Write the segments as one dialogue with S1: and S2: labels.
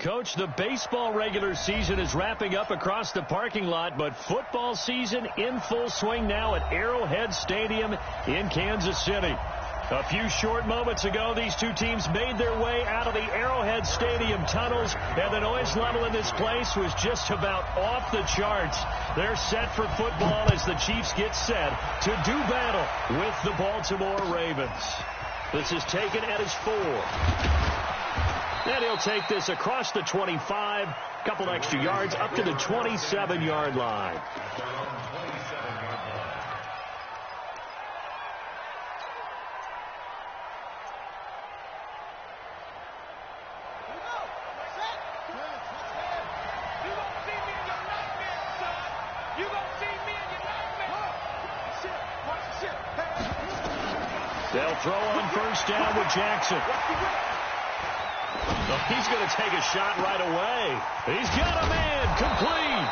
S1: Coach, the baseball regular season is wrapping up across the parking lot, but football season in full swing now at Arrowhead Stadium in Kansas City. A few short moments ago, these two teams made their way out of the Arrowhead Stadium tunnels, and the noise level in this place was just about off the charts. They're set for football as the Chiefs get set to do battle with the Baltimore Ravens. This is taken at his 4. And he'll take this across the 25, couple extra yards up to the 27-yard line. They'll throw on first down with Jackson. He's going to take a shot right away. He's got a man complete.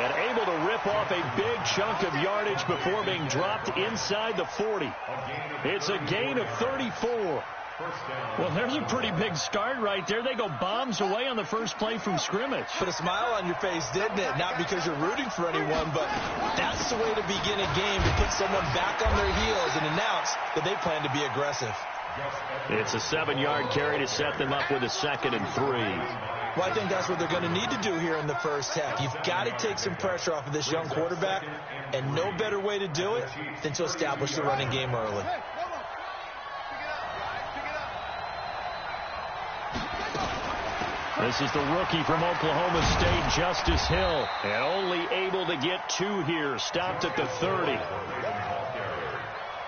S1: And able to rip off a big chunk of yardage before being dropped inside the 40. It's a gain of 34. Well, there's a pretty big start right there. They go bombs away on the first play from scrimmage.
S2: Put a smile on your face, didn't it? Not because you're rooting for anyone, but that's the way to begin a game, to put someone back on their heels and announce that they plan to be aggressive.
S1: It's a 7-yard carry to set them up with a 2nd and 3.
S2: Well, I think that's what they're going to need to do here in the first half. You've got to take some pressure off of this young quarterback, and no better way to do it than to establish the running game early.
S1: This is the rookie from Oklahoma State, Justice Hill, and only able to get 2 here, stopped at the 30.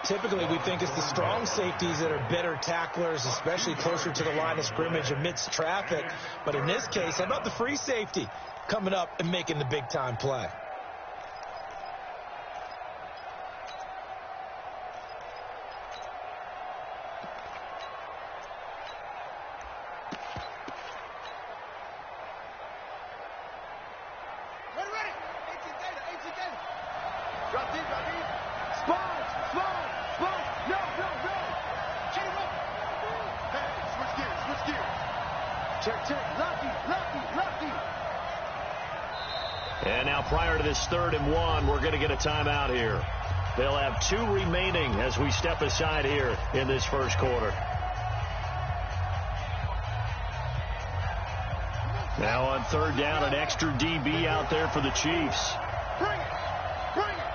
S2: Typically, we think it's the strong safeties that are better tacklers, especially closer to the line of scrimmage amidst traffic. But in this case, how about the free safety coming up and making the big-time play?
S1: And now prior to this 3rd and 1, we're going to get a timeout here. They'll have 2 remaining as we step aside here in this first quarter. Now on 3rd down, an extra DB out there for the Chiefs.
S3: Bring it! Bring it!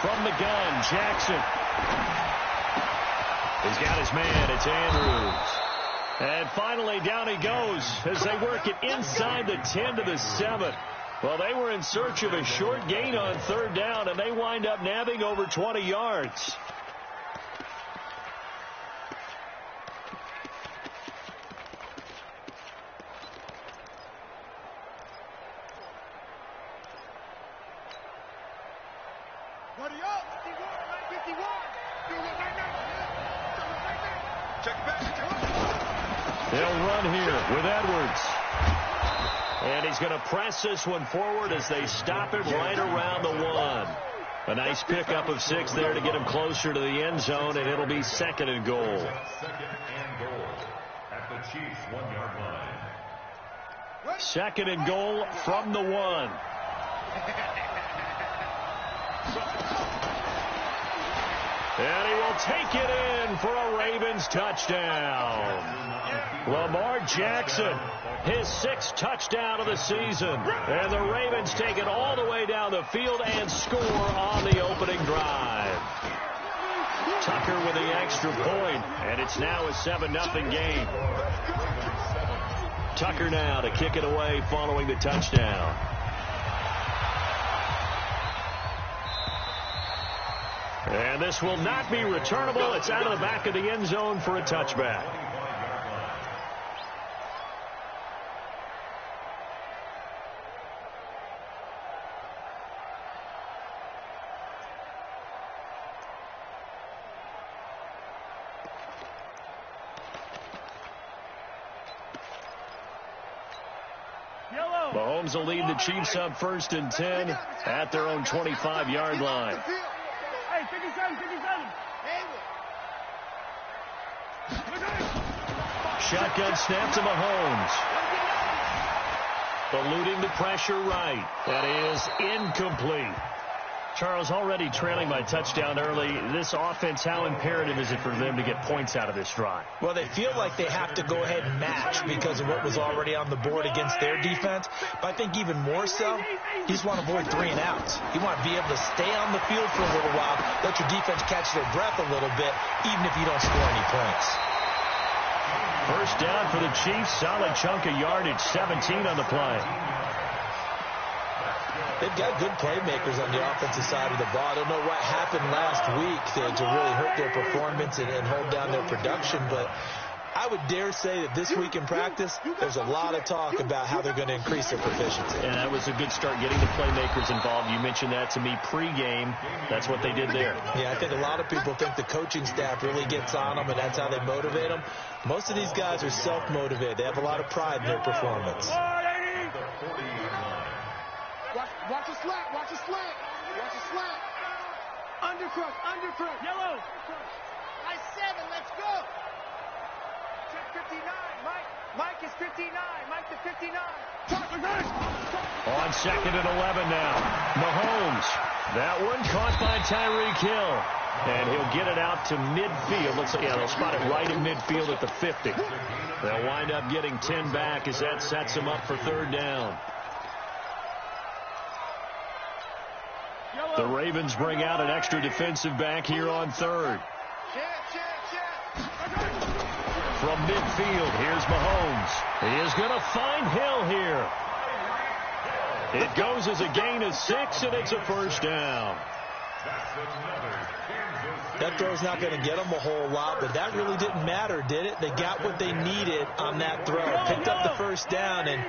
S1: From the gun, Jackson. He's got his man. It's Andrews. And finally, down he goes as they work it inside the 10 to the 7. Well, they were in search of a short gain on 3rd down, and they wind up nabbing over 20 yards. They'll run here with Edwards. And he's going to press this one forward as they stop him right around the 1. A nice pickup of 6 there to get him closer to the end zone, and it'll be 2nd and goal.
S4: 2nd and goal at the Chiefs' 1-yard line.
S1: 2nd and goal from the 1. And he will take it in for a Ravens touchdown. Lamar Jackson, his 6th touchdown of the season. And the Ravens take it all the way down the field and score on the opening drive. Tucker with the extra point, and it's now a 7-0 game. Tucker now to kick it away following the touchdown. And this will not be returnable. It's out of the back of the end zone for a touchback. Mahomes will lead the Chiefs up 1st and 10 at their own 25-yard line.
S3: Hey, 57, 57.
S1: Shotgun snap to Mahomes. Eluding the pressure right. That is incomplete. Charles, already trailing by touchdown early. This offense, how imperative is it for them to get points out of this drive?
S2: Well, they feel like they have to go ahead and match because of what was already on the board against their defense. But I think even more so, you just want to avoid 3 and outs. You want to be able to stay on the field for a little while, let your defense catch their breath a little bit, even if you don't score any points.
S1: First down for the Chiefs. Solid chunk of yardage, 17 on the play.
S2: They've got good playmakers on the offensive side of the ball. I don't know what happened last week to really hurt their performance and hold down their production, but I would dare say that this week in practice, there's a lot of talk about how they're going to increase their proficiency.
S1: And that was a good start, getting the playmakers involved. You mentioned that to me pregame. That's what they did there.
S2: Yeah, I think a lot of people think the coaching staff really gets on them, and that's how they motivate them. Most of these guys are self-motivated. They have a lot of pride in their performance.
S3: Watch a slant, watch a slant, watch a slant. Undercrook, undercrook. Yellow. I 7, let's go. Check 59, Mike. Mike is 59, Mike to 59.
S1: On 2nd and 11 now. Mahomes. That one caught by Tyreek Hill. And he'll get it out to midfield. They'll spot it right in midfield at the 50. They'll wind up getting 10 back as that sets them up for 3rd down. The Ravens bring out an extra defensive back here on 3rd. From midfield, here's Mahomes. He is going to find Hill here. It goes as a gain of 6, and it's a first down.
S2: That throw's not going to get them a whole lot, but that really didn't matter, did it? They got what they needed on that throw. Picked up the first down, and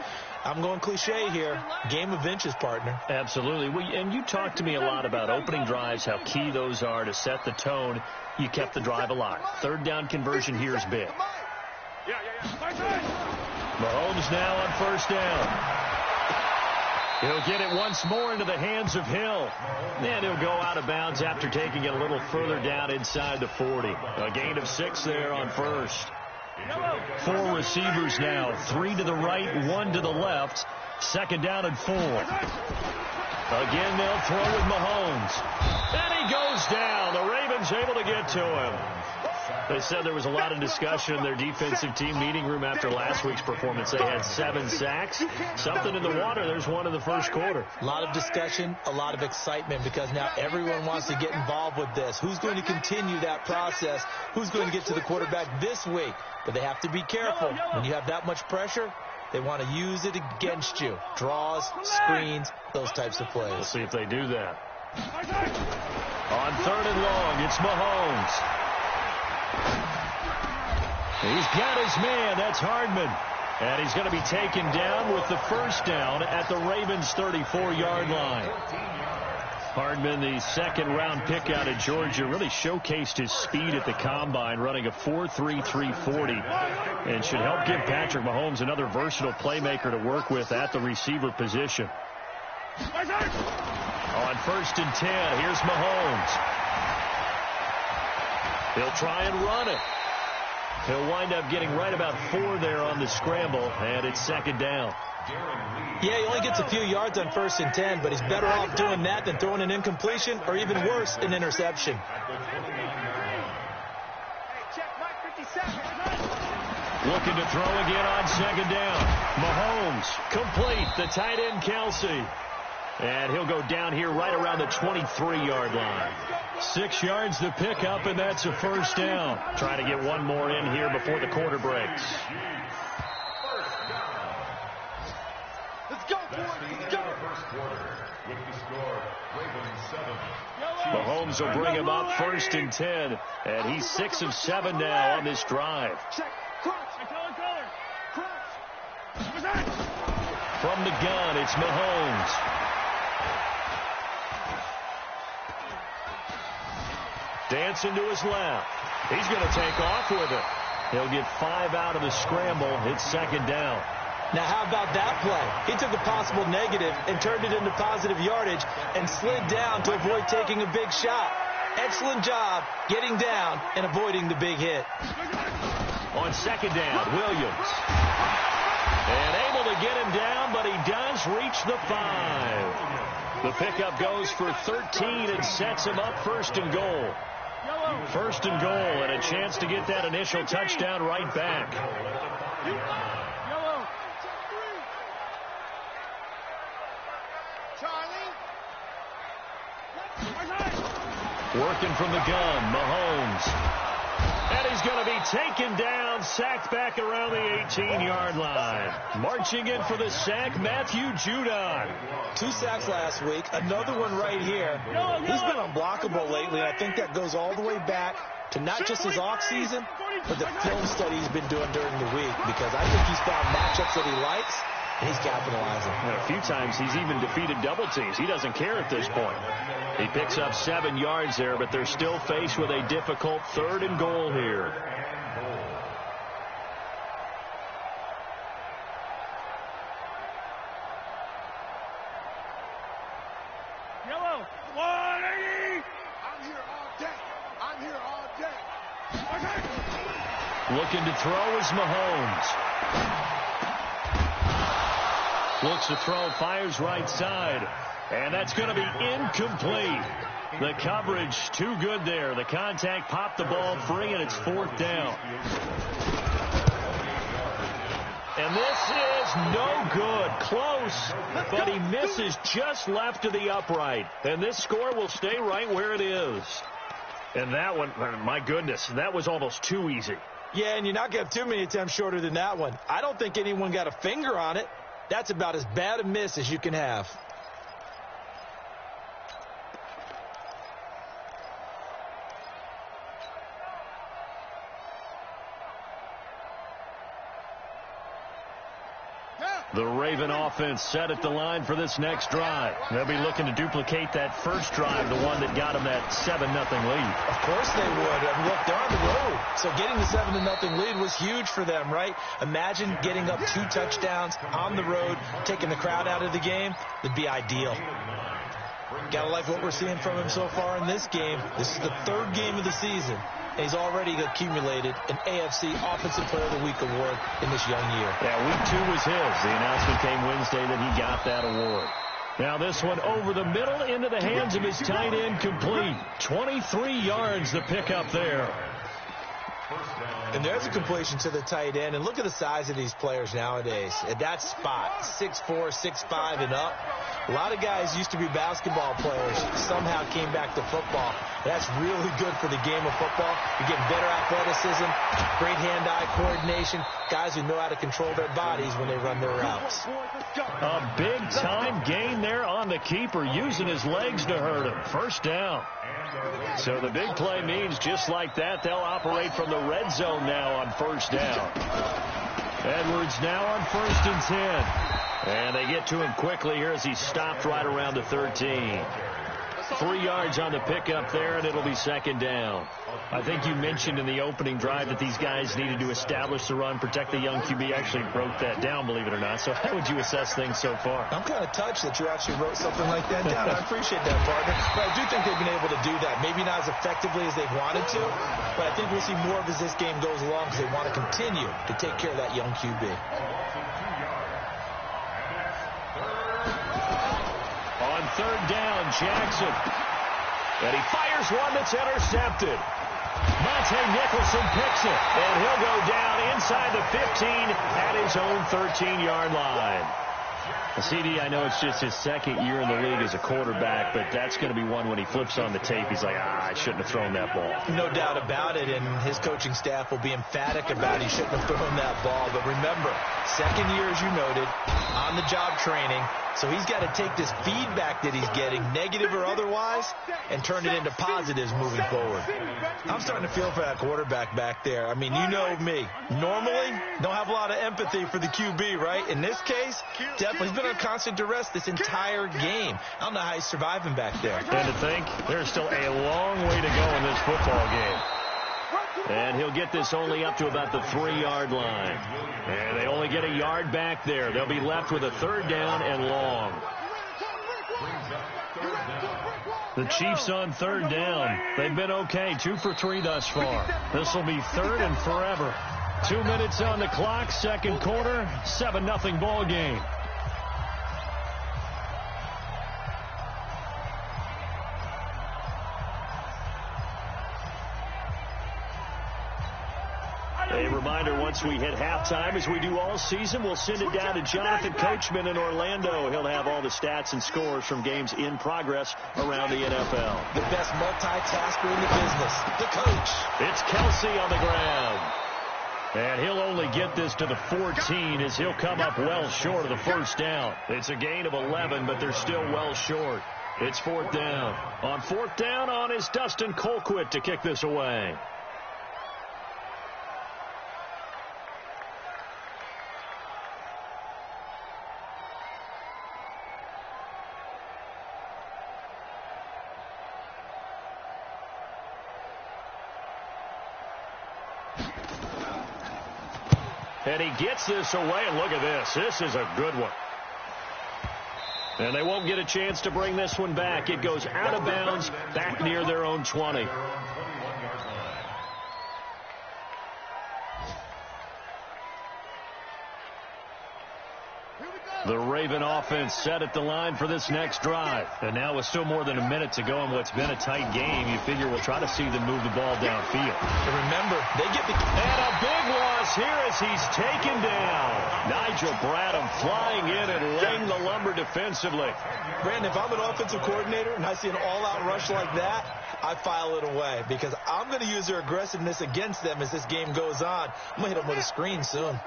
S2: I'm going cliche here. Game of inches, partner.
S1: Absolutely. And you talked to me a lot about opening drives, how key those are to set the tone. You kept the drive alive. 3rd down conversion here is big. Mahomes now on 1st down. He'll get it once more into the hands of Hill. And he'll go out of bounds after taking it a little further down inside the 40. A gain of 6 there on 1st. 4 receivers now. 3 to the right, 1 to the left. 2nd down and 4. Again, they'll throw with Mahomes. And he goes down. The Ravens able to get to him. They said there was a lot of discussion in their defensive team meeting room after last week's performance. They had 7 sacks. Something in the water. There's one in the first quarter.
S2: A lot of discussion, a lot of excitement, because now everyone wants to get involved with this. Who's going to continue that process? Who's going to get to the quarterback this week? But they have to be careful. When you have that much pressure, they want to use it against you. Draws, screens, those types of plays.
S1: We'll see if they do that. On 3rd and long, it's Mahomes. He's got his man. That's Hardman. And he's going to be taken down with the first down at the Ravens' 34-yard line. Hardman, the 2nd-round pick out of Georgia, really showcased his speed at the combine, running a 4.33 and should help give Patrick Mahomes another versatile playmaker to work with at the receiver position. On 1st and 10, here's Mahomes. He'll try and run it. He'll wind up getting right about 4 there on the scramble, and it's 2nd down.
S2: Yeah, he only gets a few yards on 1st and 10, but he's better off doing that than throwing an incompletion or even worse, an interception.
S1: Looking to throw again on 2nd down. Mahomes, complete, the tight end Kelsey. And he'll go down here right around the 23-yard line. 6 yards to pick up, and that's a first down. Trying to get one more in here before the quarter breaks.
S3: Let's go, boys. Let's go.
S1: Mahomes will bring him up 1st and 10, and he's 6 of 7 now on this drive. From the gun, it's Mahomes. Dancing to his left. He's going to take off with it. He'll get 5 out of the scramble. It's 2nd down.
S2: Now, how about that play? He took a possible negative and turned it into positive yardage and slid down to avoid taking a big shot. Excellent job getting down and avoiding the big hit.
S1: On second down, Williams. And able to get him down, but he does reach the 5. The pickup goes for 13 and sets him up first and goal. First and goal, and a chance to get that initial touchdown right back. Working from the gun, Mahomes. And he's going to be taken down, sacked back around the 18-yard line. Marching in for the sack, Matthew Judon.
S2: 2 sacks last week, another one right here. He's been unblockable lately. I think that goes all the way back to not just his off-season, but the film study he's been doing during the week, because I think he's found matchups that he likes, and he's capitalizing.
S1: And a few times he's even defeated double teams. He doesn't care at this point. He picks up 7 yards there, but they're still faced with a difficult 3rd and goal here.
S3: Yellow, 180. I'm here all day. I'm here all day. Okay.
S1: Looking to throw is Mahomes. Looks to throw, fires right side. And that's going to be incomplete. The coverage too good there. The contact popped the ball free, and it's 4th down. And this is no good. Close, but he misses just left of the upright. And this score will stay right where it is. And that one, my goodness, that was almost too easy.
S2: Yeah, and you're not going to have too many attempts shorter than that one. I don't think anyone got a finger on it. That's about as bad a miss as you can have.
S1: The Raven offense set at the line for this next drive. They'll be looking to duplicate that first drive, the one that got them that 7-0 lead.
S2: Of course they would. And look, they're on the road. So getting the 7-0 lead was huge for them, right? Imagine getting up 2 touchdowns on the road, taking the crowd out of the game. It'd be ideal. Gotta like what we're seeing from him so far in this game. This is the 3rd game of the season. And he's already accumulated an AFC Offensive Player of the Week award in this young year.
S1: Yeah, week 2 was his. The announcement came Wednesday that he got that award. Now this one over the middle into the hands of his tight end, complete. 23 yards the pickup there.
S2: And there's a completion to the tight end. And look at the size of these players nowadays. At that spot, 6'4", 6'5", and up. A lot of guys used to be basketball players, somehow came back to football. That's really good for the game of football. You get better athleticism, great hand-eye coordination, guys who know how to control their bodies when they run their routes.
S1: A big-time gain there on the keeper, using his legs to hurt him. First down. So the big play means just like that, they'll operate from the red zone now on first down. Edwards now on 1st and 10. And they get to him quickly here as he stopped right around the 13. 3 yards on the pickup there, and it'll be 2nd down. I think you mentioned in the opening drive that these guys needed to establish the run, protect the young QB. Actually wrote that down, believe it or not. So how would you assess things so far?
S2: I'm kind of touched that you actually wrote something like that down. I appreciate that, partner. But I do think they've been able to do that. Maybe not as effectively as they've wanted to, but I think we'll see more of as this game goes along because they want to continue to take care of that young QB.
S1: On 3rd down, Jackson. And he fires one that's intercepted. Monte Nicholson picks it, and he'll go down inside the 15 at his own 13-yard line. CD, I know it's just his 2nd year in the league as a quarterback, but that's going to be one when he flips on the tape, he's like, I shouldn't have thrown that ball.
S2: No doubt about it, and his coaching staff will be emphatic about he shouldn't have thrown that ball. But remember, 2nd year, as you noted, on-the-job training, so he's got to take this feedback that he's getting, negative or otherwise, and turn it into positives moving forward. I'm starting to feel for that quarterback back there. I mean, you know me. Normally, don't have a lot of empathy for the QB, right? In this case, definitely he's been under constant duress this entire game. I don't know how he's surviving back there.
S1: And to think, there's still a long way to go in this football game. And he'll get this only up to about the 3-yard line. And they only get a yard back there. They'll be left with a 3rd down and long. The Chiefs on 3rd down. They've been okay, 2 for 3 thus far. This will be 3rd and forever. 2 minutes on the clock, second quarter, 7-0 ball game. A reminder, once we hit halftime, as we do all season, we'll send it down to Jonathan Coachman in Orlando. He'll have all the stats and scores from games in progress around the NFL.
S2: The best multitasker in the business, the coach.
S1: It's Kelsey on the ground. And he'll only get this to the 14 as he'll come up well short of the first down. It's a gain of 11, but they're still well short. It's fourth down. On fourth down, on is Dustin Colquitt to kick this away. And he gets this away, and look at this. This is a good one. And they won't get a chance to bring this one back. It goes out of bounds, back near their own 20. The Raven offense set at the line for this next drive. And now with still more than a minute to go in what's been a tight game, you figure we'll try to see them move the ball downfield.
S2: And remember, they get the...
S1: And a big loss here as he's taken down. Nigel Bradham flying in and laying the lumber defensively.
S2: Brandon, if I'm an offensive coordinator and I see an all-out rush like that, I file it away because I'm going to use their aggressiveness against them as this game goes on. I'm going to hit them with a screen soon.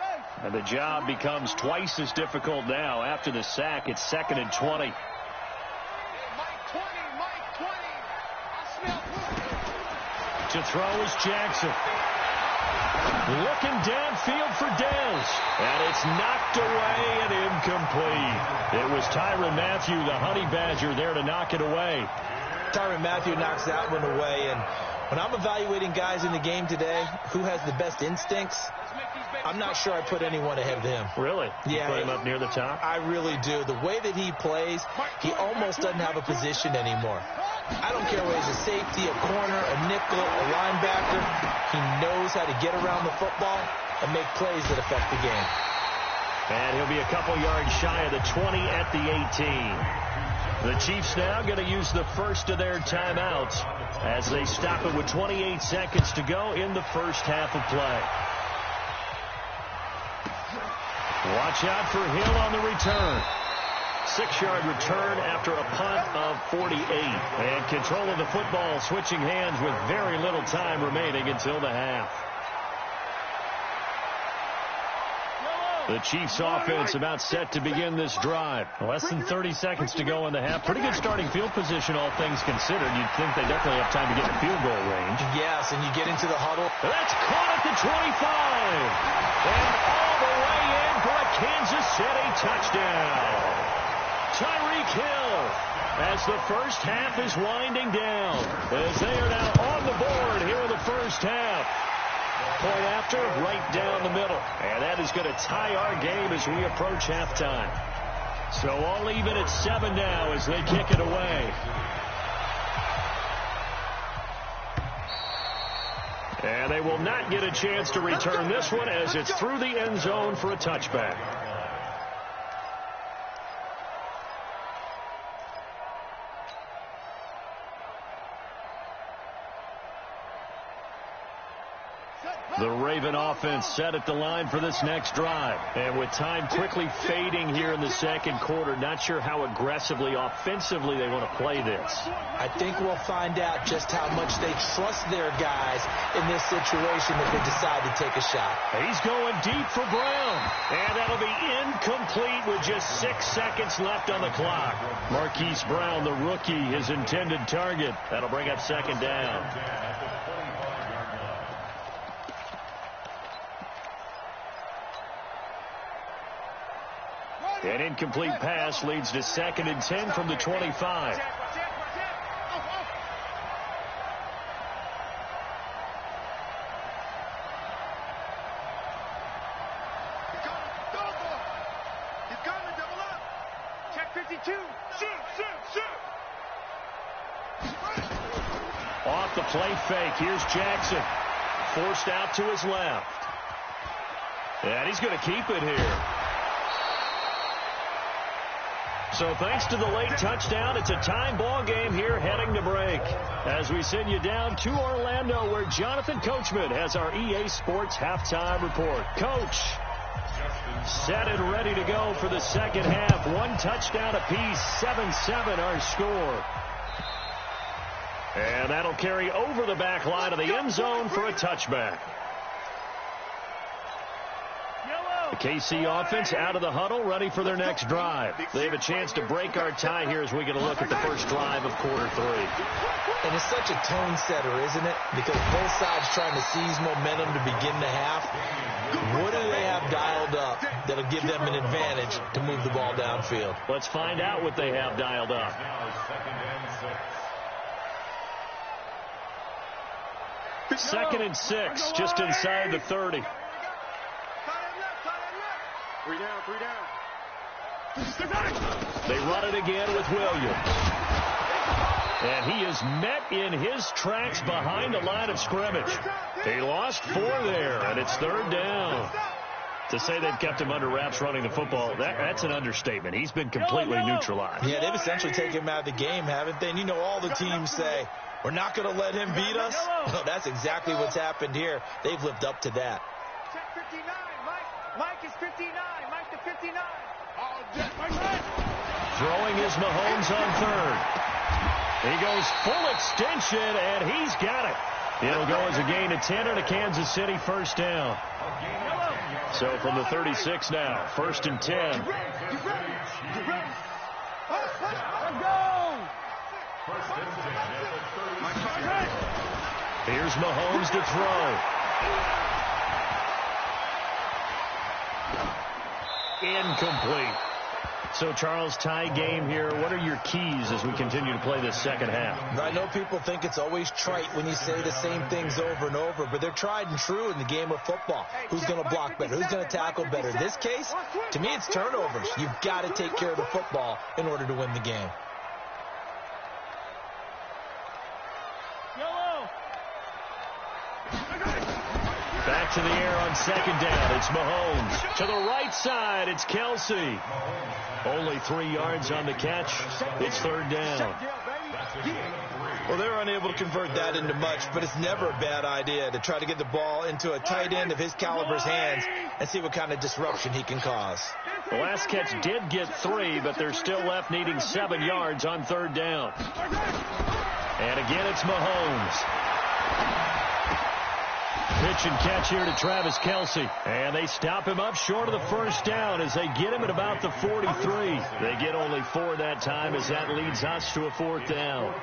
S1: And the job becomes twice as difficult now. After the sack, it's 2nd and 20.
S3: Mike 20, Mike 20. I smell food.
S1: To throw is Jackson. Looking downfield for Dez. And it's knocked away and incomplete. It was Tyrann Mathieu, the Honey Badger, there to knock it away.
S2: Tyrann Mathieu knocks that one away. And when I'm evaluating guys in the game today, who has the best instincts, I'm not sure I put anyone ahead of him.
S1: Really?
S2: Yeah.
S1: You put him up near the top?
S2: I really do. The way that he plays, he almost doesn't have a position anymore. I don't care whether he's a safety, a corner, a nickel, a linebacker. He knows how to get around the football and make plays that affect the game.
S1: And he'll be a couple yards shy of the 20 at the 18. The Chiefs now going to use the first of their timeouts as they stop it with 28 seconds to go in the first half of play. Watch out for Hill on the return. 6-yard return after a punt of 48. And control of the football switching hands with very little time remaining until the half. The Chiefs offense about set to begin this drive. Less than 30 seconds to go in the half. Pretty good starting field position, all things considered. You'd think they definitely have time to get in field goal range.
S2: Yes, and you get into the huddle.
S1: That's caught at the 25. And all the way in for a Kansas City touchdown. Tyreek Hill as the first half is winding down. As they are now on the board here in the first half. Point after, right down the middle. And that is going to tie our game as we approach halftime. So all even at 7 now as they kick it away. And they will not get a chance to return this one as it's through the end zone for a touchback. The Raven offense set at the line for this next drive. And with time quickly fading here in the second quarter, not sure how aggressively, offensively they want to play this.
S2: I think we'll find out just how much they trust their guys in this situation if they decide to take a shot.
S1: He's going deep for Brown. And that'll be incomplete with just 6 seconds left on the clock. Marquise Brown, the rookie, his intended target. That'll bring up second down. An incomplete pass leads to 2nd and 10 from the 25.
S3: He's coming, double up. Check 52. Shoot.
S1: Off the play fake. Here's Jackson. Forced out to his left. And he's going to keep it here. So thanks to the late touchdown, it's a time ball game here heading to break. As we send you down to Orlando, where Jonathan Coachman has our EA Sports halftime report. Coach, set and ready to go for the second half. One touchdown apiece, 7-7 our score. And that'll carry over the back line of the end zone for a touchback. The KC offense out of the huddle, ready for their next drive. They have a chance to break our tie here as we get a look at the first drive of quarter 3.
S2: And it's such a tone setter, isn't it? Because both sides trying to seize momentum to begin the half. What do they have dialed up that'll give them an advantage to move the ball downfield?
S1: Let's find out what they have dialed up. Second and 6, just inside the 30.
S3: 3 down, 3 down.
S1: They run it again with Williams. And he is met in his tracks behind the line of scrimmage. He lost 4 there, and it's 3rd down. To say they've kept him under wraps running the football, that's an understatement. He's been completely neutralized.
S2: Yeah, they've essentially taken him out of the game, haven't they? And you know all the teams say, we're not going to let him beat us. Well, that's exactly what's happened here. They've lived up to that.
S3: Check 59, Mike is 59. Mike to 59.
S1: Throwing is Mahomes on 3rd. He goes full extension, and he's got it. It'll go as a gain of 10 and a Kansas City 1st down. So from the 36 now, 1st and 10.
S3: Get ready. Let's go.
S1: Here's Mahomes to throw. Incomplete. So, Charles, tie game here. What are your keys as we continue to play this second half?
S2: I know people think it's always trite when you say the same things over and over, but they're tried and true in the game of football. Who's going to block better? Who's going to tackle better? In this case, to me, it's turnovers. You've got to take care of the football in order to win the game.
S1: Back to the air on 2nd down. It's Mahomes. To the right side, it's Kelsey. Only 3 yards on the catch. It's 3rd down.
S2: Well, they're unable to convert that into much, but it's never a bad idea to try to get the ball into a tight end of his caliber's hands and see what kind of disruption he can cause.
S1: The last catch did get 3, but they're still left needing 7 yards on 3rd down. And again, it's Mahomes. Pitch and catch here to Travis Kelsey. And they stop him up short of the 1st down as they get him at about the 43. They get only 4 that time as that leads us to a 4th down.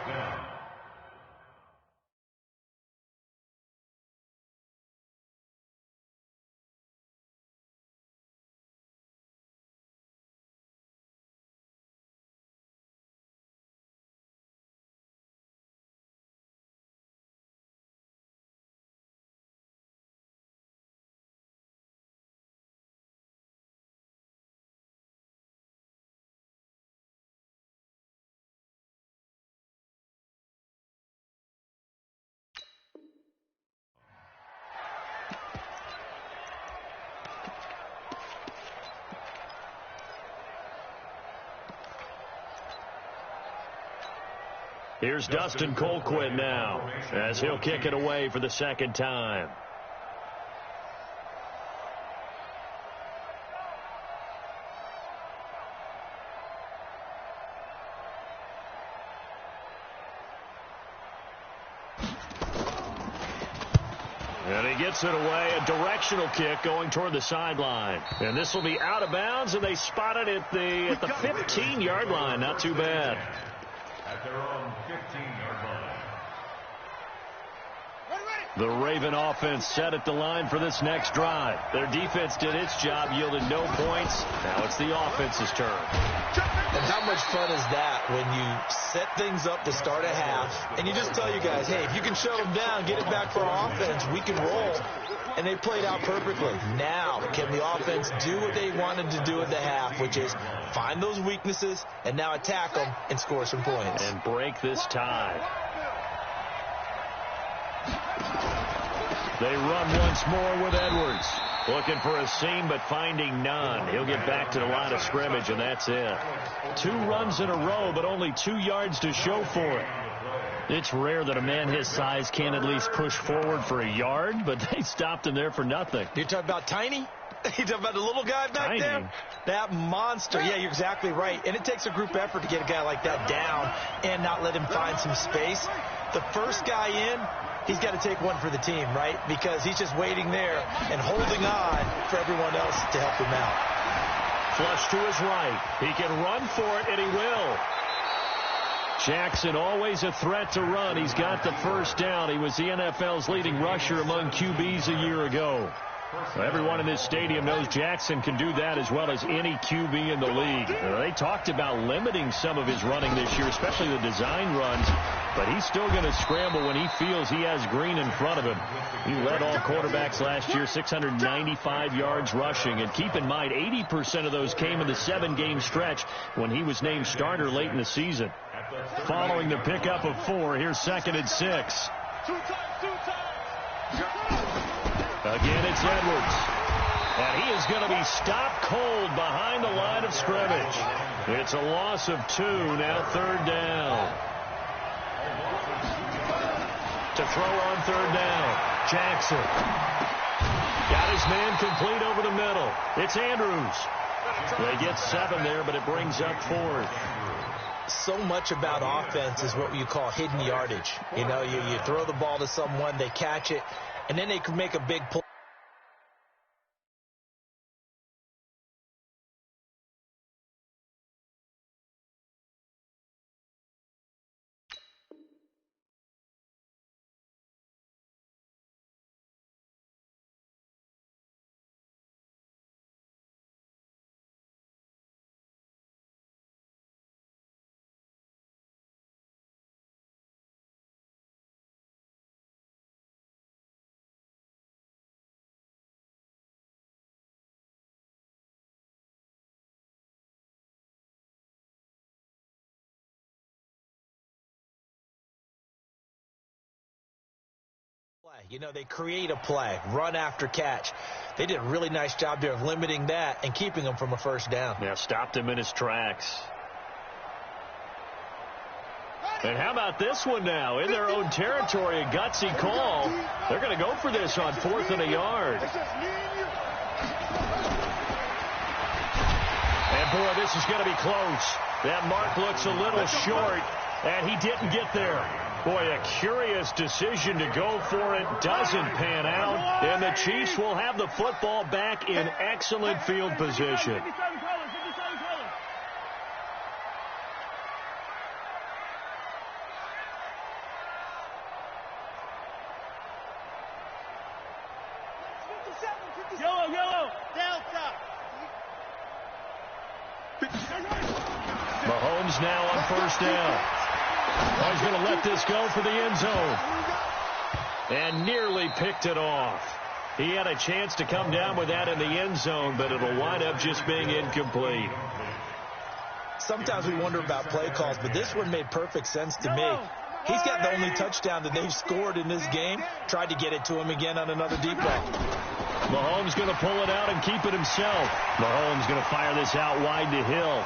S1: Here's Dustin Colquitt now as he'll kick it away for the 2nd time. And he gets it away, a directional kick going toward the sideline. And this will be out of bounds, and they spot it at the 15-yard line. Not too bad.
S4: At their own 15-yard line.
S1: The Raven offense set at the line for this next drive. Their defense did its job, yielded no points. Now it's the offense's turn.
S2: And how much fun is that when you set things up to start a half, and you just tell you guys, hey, if you can shut them down, get it back for our offense, we can roll. And they played out perfectly. Now, can the offense do what they wanted to do at the half, which is find those weaknesses and now attack them and score some points.
S1: And break this tie. They run once more with Edwards. Looking for a seam, but finding none. He'll get back to the line of scrimmage, and that's it. 2 runs in a row, but only 2 yards to show for it. It's rare that a man his size can at least push forward for a yard, but they stopped him there for nothing.
S2: You're talking about Tiny? You're talking about the little guy back there? That monster. Yeah, you're exactly right. And it takes a group effort to get a guy like that down and not let him find some space. The first guy in, he's got to take one for the team, right? Because he's just waiting there and holding on for everyone else to help him out.
S1: Flush to his right. He can run for it, and he will. Jackson always a threat to run. He's got the first down. He was the NFL's leading rusher among QBs a year ago. Everyone in this stadium knows Jackson can do that as well as any QB in the league. They talked about limiting some of his running this year, especially the design runs, but he's still going to scramble when he feels he has green in front of him. He led all quarterbacks last year, 695 yards rushing, and keep in mind 80% of those came in the 7-game stretch when he was named starter late in the season. Following the pickup of 4, here's 2nd and 6. Again, it's Edwards. And he is going to be stopped cold behind the line of scrimmage. It's a loss of 2, now 3rd down. To throw on 3rd down, Jackson. Got his man complete over the middle. It's Andrews. They get 7 there, but it brings up 4th.
S2: So much about offense is what you call hidden yardage. You know, you throw the ball to someone, they catch it, and then they can make a big play. You know, they create a play, run after catch. They did a really nice job there of limiting that and keeping him from a first down.
S1: Yeah, stopped him in his tracks. And how about this one now? In their own territory, a gutsy call. They're going to go for this on 4th and a yard. And, boy, this is going to be close. That mark looks a little short, and he didn't get there. Boy, a curious decision to go for it. Doesn't pan out. And the Chiefs will have the football back in excellent field position.
S3: Yellow. Delta.
S1: Mahomes now on 1st down. Oh, he's going to let this go for the end zone. And nearly picked it off. He had a chance to come down with that in the end zone, but it'll wind up just being incomplete.
S2: Sometimes we wonder about play calls, but this one made perfect sense to me. He's got the only touchdown that they've scored in this game. Tried to get it to him again on another deep ball.
S1: Mahomes going to pull it out and keep it himself. Mahomes going to fire this out wide to Hill.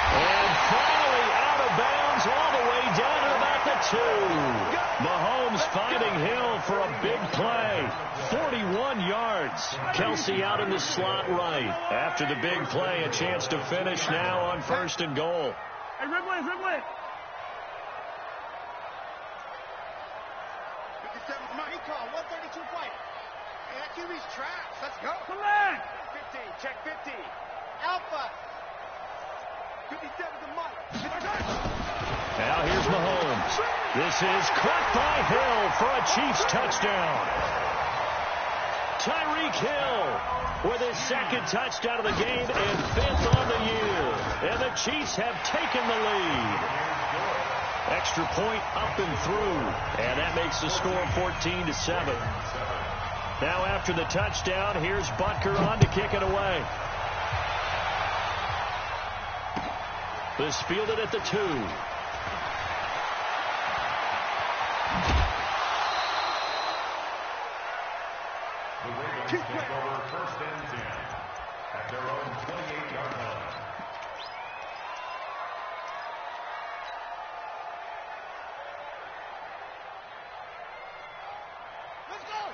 S1: And finally out of bounds all the way down to about the 2. Mahomes finding Hill for a big play. 41 yards. Kelsey out in the slot right. After the big play, a chance to finish now on 1st and goal.
S3: Hey, Ridley. 57's Mike. He called 132 fight. Hey, that QB's trash. Let's go. Come on. 15. Check 50. Alpha. 57's a Mike.
S1: Now here's Mahomes. This is caught by Hill for a Chiefs touchdown. Tyreek Hill with his 2nd touchdown of the game and 5th on the year. And the Chiefs have taken the lead. Extra point up and through. And that makes the score 14-7. Now after the touchdown, here's Butker on to kick it away. This fielded at the 2.
S4: Ravens take over 1st and 10 at their own 28-yard line.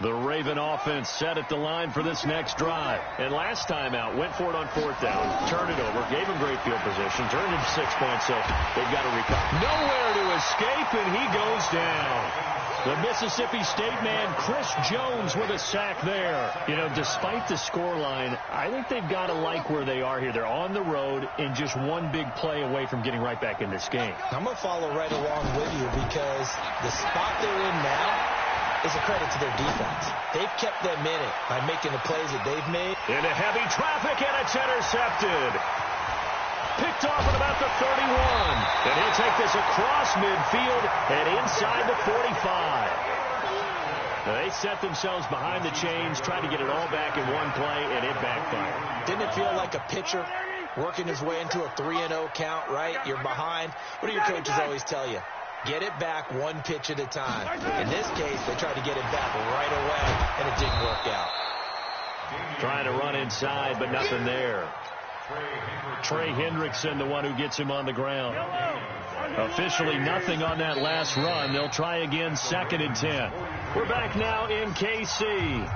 S1: The Raven offense set at the line for this next drive. And last time out, went for it on 4th down, turned it over, gave him great field position, turned it to 6 points, so they've got to recover. Nowhere to escape, and he goes down. The Mississippi State man, Chris Jones, with a sack there. You know, despite the scoreline, I think they've got to like where they are here. They're on the road and just one big play away from getting right back in this game.
S2: I'm going to follow right along with you because the spot they're in now is a credit to their defense. They've kept them in it by making the plays that they've made.
S1: Into heavy traffic, and it's intercepted. Picked off at about the 31. And he'll take this across midfield and inside the 45. They set themselves behind the chains, tried to get it all back in one play, and it backfired.
S2: Didn't it feel like a pitcher working his way into a 3-0 count, right? You're behind. What do your coaches always tell you? Get it back one pitch at a time. In this case, they tried to get it back right away, and it didn't work out.
S1: Trying to run inside, but nothing there. Trey Hendrickson, the one who gets him on the ground. Officially nothing on that last run. They'll try again, 2nd and 10. We're back now in KC.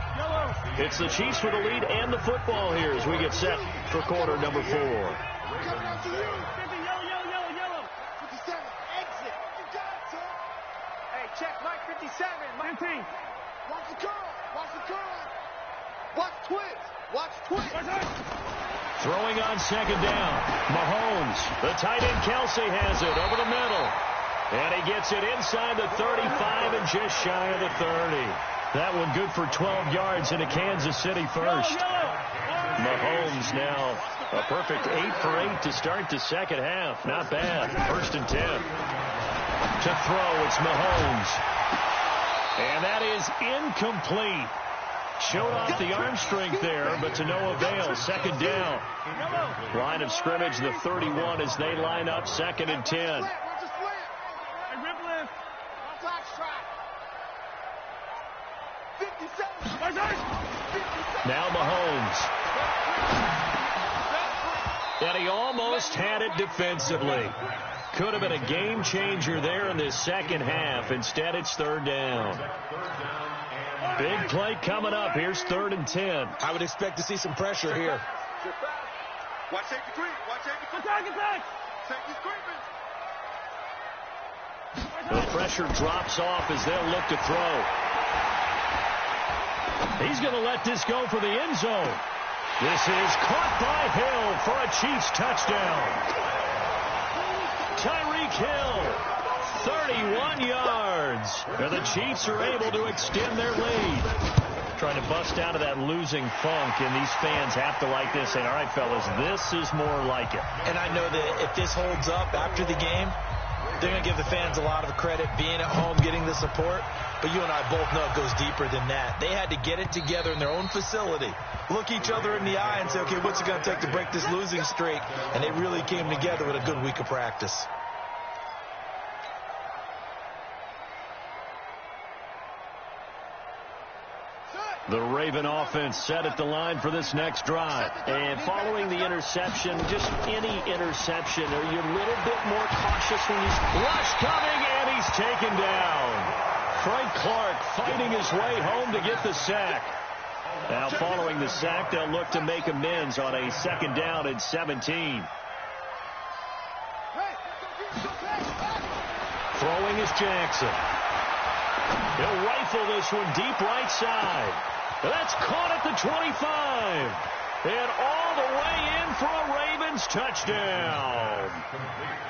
S1: It's the Chiefs for the lead and the football here as we get set for quarter number 4.
S3: Check Mike 57. Mike 15. Watch the curl. Watch the curl. Watch twins. Watch twins.
S1: Throwing on 2nd down. Mahomes. The tight end Kelsey has it over the middle. And he gets it inside the 35 and just shy of the 30. That one good for 12 yards into Kansas City first. Mahomes now a perfect 8 for 8 to start the second half. Not bad. 1st and 10. To throw, it's Mahomes. And that is incomplete. Showed off the arm strength there, but to no avail. 2nd down. Line of scrimmage, the 31 as they line up 2nd and 10. Now Mahomes. And he almost had it defensively. Could have been a game changer there in this second half. Instead, it's 3rd down. Big play coming up. Here's 3rd and 10.
S2: I would expect to see some pressure here.
S3: Watch safety creep. Watch safety creep. Safety's creeping.
S1: The pressure drops off as they'll look to throw. He's going to let this go for the end zone. This is caught by Hill for a Chiefs touchdown. Tyreek Hill, 31 yards. And the Chiefs are able to extend their lead. Trying to bust out of that losing funk, and these fans have to like this. And all right, fellas, this is more like it.
S2: And I know that if this holds up after the game, they're going to give the fans a lot of credit, being at home, getting the support. But you and I both know it goes deeper than that. They had to get it together in their own facility, look each other in the eye and say, okay, what's it going to take to break this losing streak? And they really came together with a good week of practice.
S1: The Raven offense set at the line for this next drive. And following the interception, just any interception, are you a little bit more cautious when you... Rush coming, and he's taken down. Frank Clark fighting his way home to get the sack. Now following the sack, they'll look to make amends on a 2nd down and 17. Throwing is Jackson. He'll rifle this one deep right side. That's caught at the 25. And all the way in for a Ravens touchdown.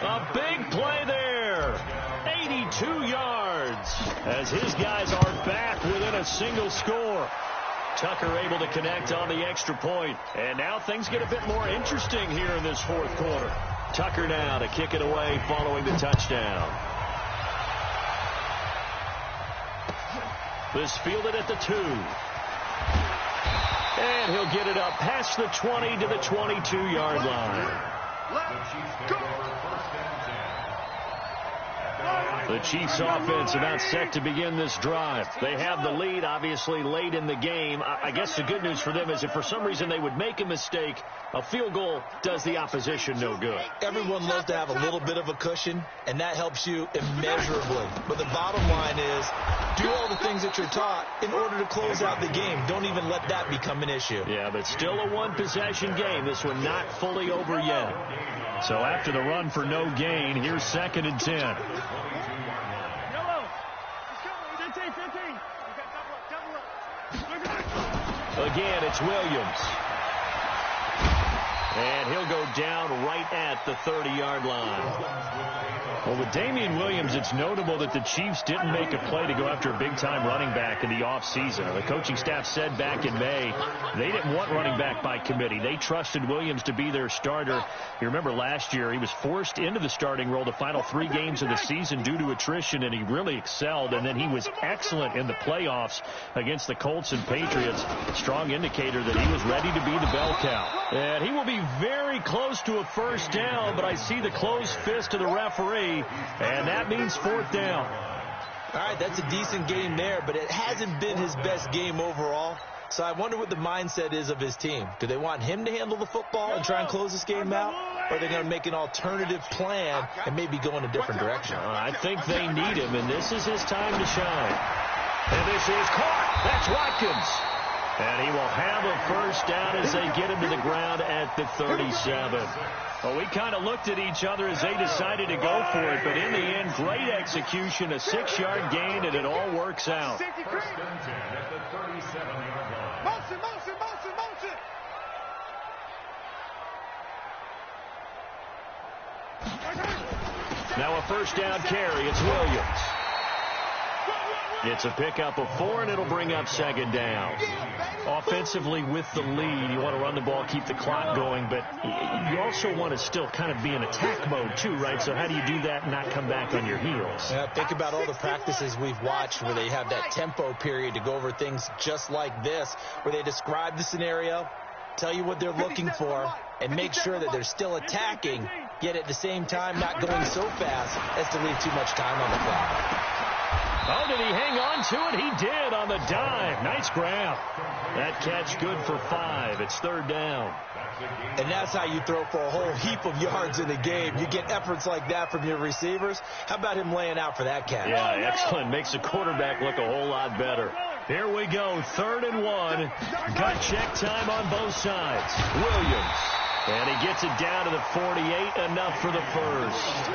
S1: A big play there. 82 yards as his guys are back within a single score. Tucker able to connect on the extra point. And now things get a bit more interesting here in this 4th quarter. Tucker now to kick it away following the touchdown. This fielded at the 2. And he'll get it up past the 20 to the 22-yard line.
S3: Let's go.
S1: The Chiefs offense about set to begin this drive. They have the lead, obviously, late in the game. I guess the good news for them is if for some reason they would make a mistake, a field goal does the opposition no good.
S2: Everyone loves to have a little bit of a cushion, and that helps you immeasurably. But the bottom line is, do all the things that you're taught in order to close out the game. Don't even let that become an issue.
S1: Yeah, but still a one-possession game. This one not fully over yet. So after the run for no gain, here's 2nd and 10. Again, it's Williams. And he'll go down right at the 30-yard line. Well, with Damian Williams, it's notable that the Chiefs didn't make a play to go after a big-time running back in the offseason. The coaching staff said back in May they didn't want running back by committee. They trusted Williams to be their starter. You remember last year he was forced into the starting role the final 3 games of the season due to attrition, and he really excelled. And then he was excellent in the playoffs against the Colts and Patriots. Strong indicator that he was ready to be the bell cow. And he will be very close to a first down, but I see the closed fist of the referee, and that means 4th down.
S2: All right, that's a decent game there, but it hasn't been his best game overall. So I wonder what the mindset is of his team. Do they want him to handle the football and try and close this game out? Or are they going to make an alternative plan and maybe go in a different direction?
S1: I think they need him, and this is his time to shine. And this is caught. That's Watkins. And he will have a first down as they get him to the ground at the 37. Well, we kind of looked at each other as they decided to go for it, but in the end, great execution, a 6-yard gain, and it all works out.
S4: First and 10 at the 37-yard line.
S3: Motion, motion, motion, motion.
S1: Now a first down carry. It's Williams. It's a pickup of 4, and it'll bring up 2nd down. Offensively with the lead, you want to run the ball, keep the clock going, but you also want to still kind of be in attack mode too, right? So how do you do that and not come back on your heels?
S2: Yeah, think about all the practices we've watched where they have that tempo period to go over things just like this, where they describe the scenario, tell you what they're looking for, and make sure that they're still attacking, yet at the same time not going so fast as to leave too much time on the clock.
S1: Oh, did he hang on to it? He did on the dive. Nice grab. That catch good for 5. It's 3rd down.
S2: And that's how you throw for a whole heap of yards in a game. You get efforts like that from your receivers. How about him laying out for that catch?
S1: Yeah, excellent. Makes the quarterback look a whole lot better. Here we go, 3rd and 1. Gut check time on both sides. Williams. And he gets it down to the 48, enough for the first.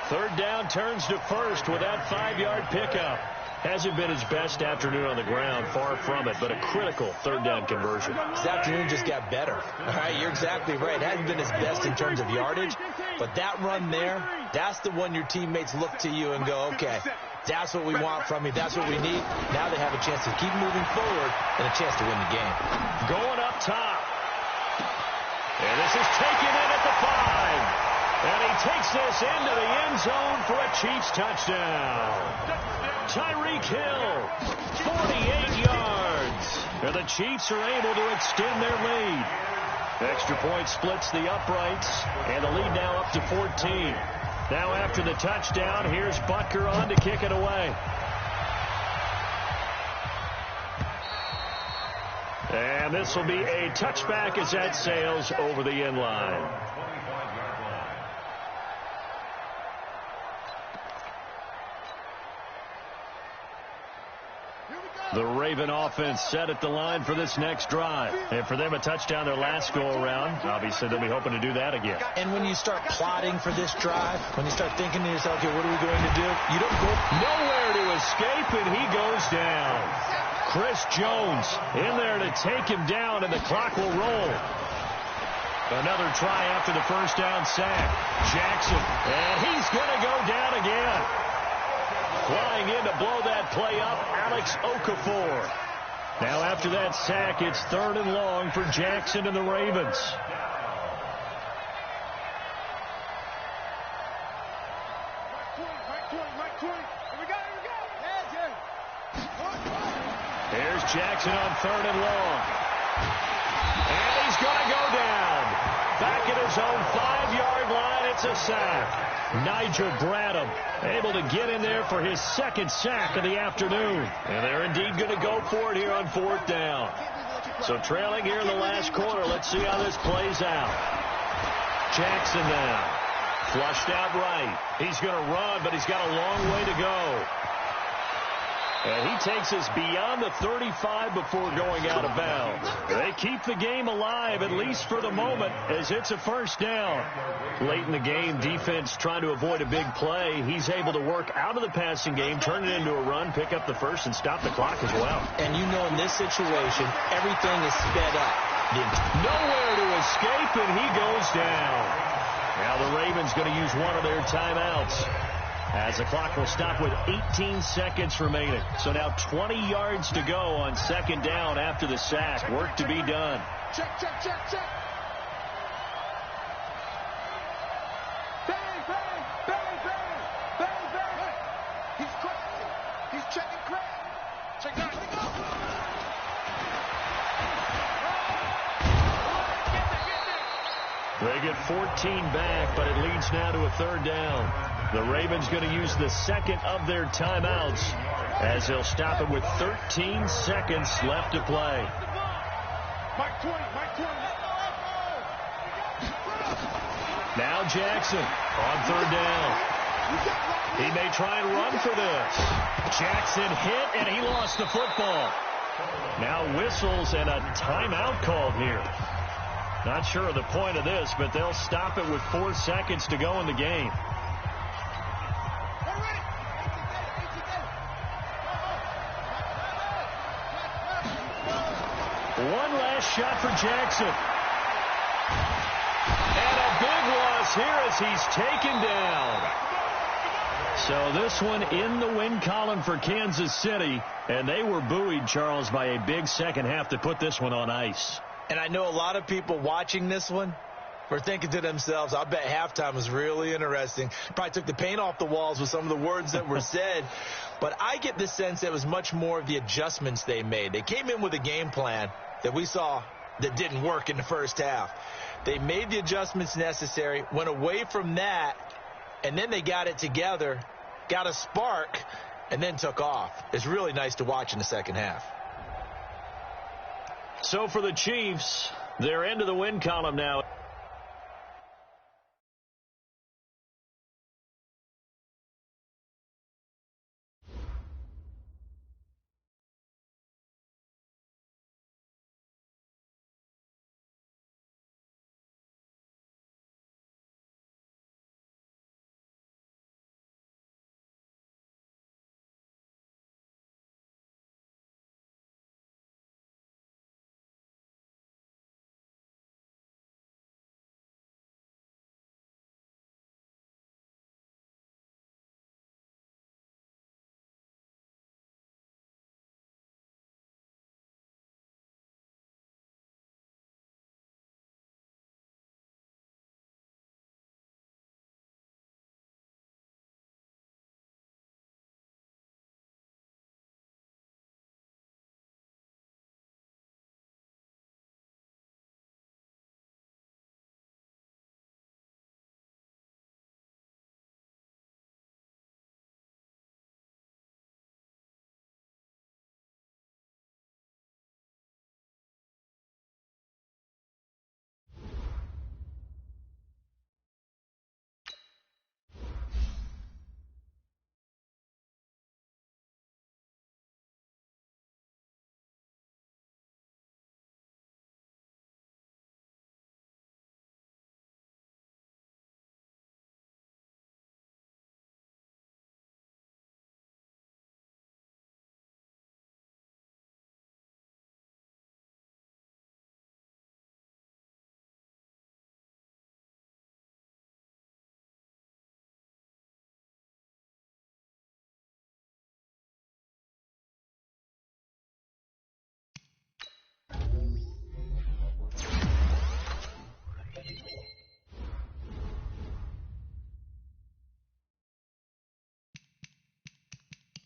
S1: 3rd down turns to first with that 5-yard pickup. Hasn't been his best afternoon on the ground, far from it, but a critical 3rd down conversion.
S2: His afternoon just got better. All right, you're exactly right. It hasn't been his best in terms of yardage, but that run there, that's the one your teammates look to you and go, okay, that's what we want from you. That's what we need. Now they have a chance to keep moving forward and a chance to win the game.
S1: Going up top. And this is taken in at the 5. And he takes this into the end zone for a Chiefs touchdown. Tyreek Hill, 48 yards. And the Chiefs are able to extend their lead. Extra point splits the uprights, and the lead now up to 14. Now after the touchdown, here's Butker on to kick it away. And this will be a touchback as that sails over the end line. The Raven offense set at the line for this next drive. And for them, a touchdown their last go-around. Obviously, they'll be hoping to do that again.
S2: And when you start plotting for this drive, when you start thinking to yourself, okay, what are we going to do? You don't go
S1: nowhere to escape, and he goes down. Chris Jones in there to take him down, and the clock will roll. Another try after the first down sack. Jackson, and he's going to go down again. Flying in to blow that play up, Alex Okafor. Now after that sack, it's 3rd and long for Jackson and the Ravens. Here's Jackson on 3rd and long. And he's going to go down. Back at his own 5-yard line at That's a sack. Nigel Bradham able to get in there for his second sack of the afternoon. And they're indeed going to go for it here on 4th down. So trailing here in the last quarter. Let's see how this plays out. Jackson now. Flushed out right. He's going to run, but he's got a long way to go. And he takes us beyond the 35 before going out of bounds. They keep the game alive, at least for the moment, as it's a first down. Late in the game, defense trying to avoid a big play. He's able to work out of the passing game, turn it into a run, pick up the first, and stop the clock as well.
S2: And you know in this situation, everything is sped up.
S1: Nowhere to escape, and he goes down. Now the Ravens going to use one of their timeouts, as the clock will stop with 18 seconds remaining. So now 20 yards to go on 2nd down after the sack. Work to be done.
S3: Check. Bang. He's cracking. He's checking crack. Check that.
S1: They get 14 back, but it leads now to a 3rd down. The Ravens going to use the second of their timeouts, as they'll stop it with 13 seconds left to play.
S3: Mike 20.
S1: Now Jackson on 3rd down. He may try and run for this. Jackson hit, and he lost the football. Now whistles and a timeout called here. Not sure of the point of this, but they'll stop it with 4 seconds to go in the game. One last shot for Jackson. And a big loss here as he's taken down. So this one in the win column for Kansas City. And they were buoyed, Charles, by a big second half to put this one on ice.
S2: And I know a lot of people watching this one were thinking to themselves, I bet halftime was really interesting. Probably took the paint off the walls with some of the words that were said. But I get the sense that it was much more of the adjustments they made. They came in with a game plan that we saw that didn't work in the first half. They made the adjustments necessary, went away from that, and then they got it together, got a spark, and then took off. It's really nice to watch in the second half.
S1: So for the Chiefs, they're into the win column now.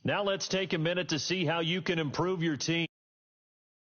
S1: Now let's take a minute to see how you can improve your team.